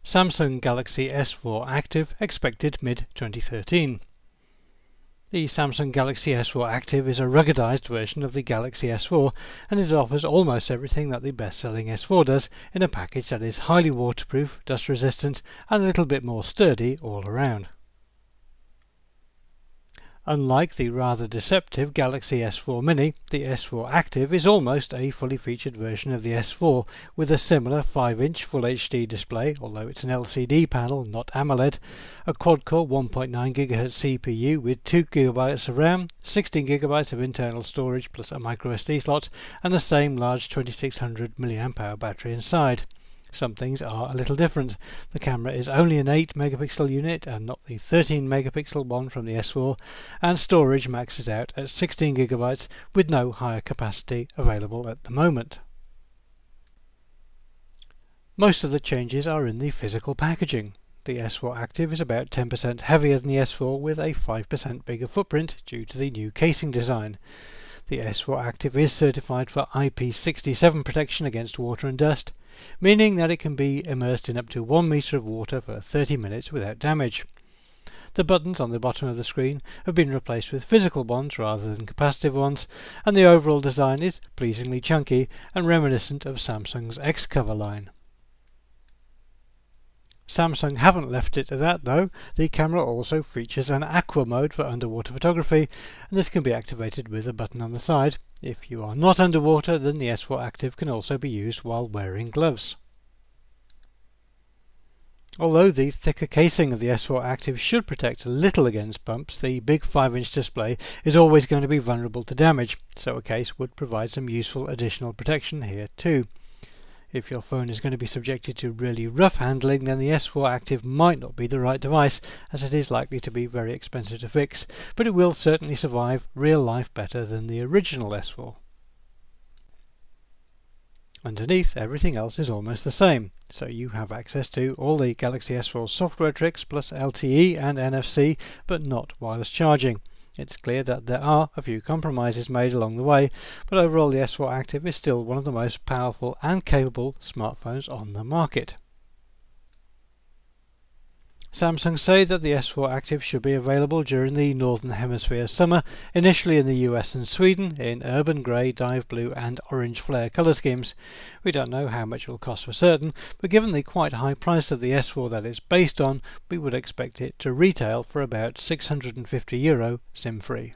Samsung Galaxy S4 Active expected mid-2013. The Samsung Galaxy S4 Active is a ruggedized version of the Galaxy S4, and it offers almost everything that the best-selling S4 does in a package that is highly waterproof, dust-resistant, and a little bit more sturdy all around. Unlike the rather deceptive Galaxy S4 Mini, the S4 Active is almost a fully featured version of the S4, with a similar 5-inch Full HD display, although it's an LCD panel, not AMOLED, a quad-core 1.9 GHz CPU with 2 GB of RAM, 16 GB of internal storage plus a microSD slot, and the same large 2600 mAh battery inside. Some things are a little different. The camera is only an 8 megapixel unit and not the 13 megapixel one from the S4, and storage maxes out at 16 GB with no higher capacity available at the moment. Most of the changes are in the physical packaging. The S4 Active is about 10% heavier than the S4 with a 5% bigger footprint due to the new casing design. The S4 Active is certified for IP67 protection against water and dust, meaning that it can be immersed in up to 1 meter of water for 30 minutes without damage. The buttons on the bottom of the screen have been replaced with physical ones rather than capacitive ones, and the overall design is pleasingly chunky and reminiscent of Samsung's X-Cover line. Samsung haven't left it at that though. The camera also features an aqua mode for underwater photography, and this can be activated with a button on the side. If you are not underwater, then the S4 Active can also be used while wearing gloves. Although the thicker casing of the S4 Active should protect a little against bumps, the big 5-inch display is always going to be vulnerable to damage, so a case would provide some useful additional protection here too. If your phone is going to be subjected to really rough handling, then the S4 Active might not be the right device, as it is likely to be very expensive to fix, but it will certainly survive real life better than the original S4. Underneath, everything else is almost the same, so you have access to all the Galaxy S4 software tricks plus LTE and NFC, but not wireless charging. It's clear that there are a few compromises made along the way, but overall the S4 Active is still one of the most powerful and capable smartphones on the market. Samsung say that the S4 Active should be available during the Northern Hemisphere summer, initially in the US and Sweden in urban grey, dive blue and orange flare colour schemes. We don't know how much it will cost for certain, but given the quite high price of the S4 that it's based on, we would expect it to retail for about €650 SIM-free.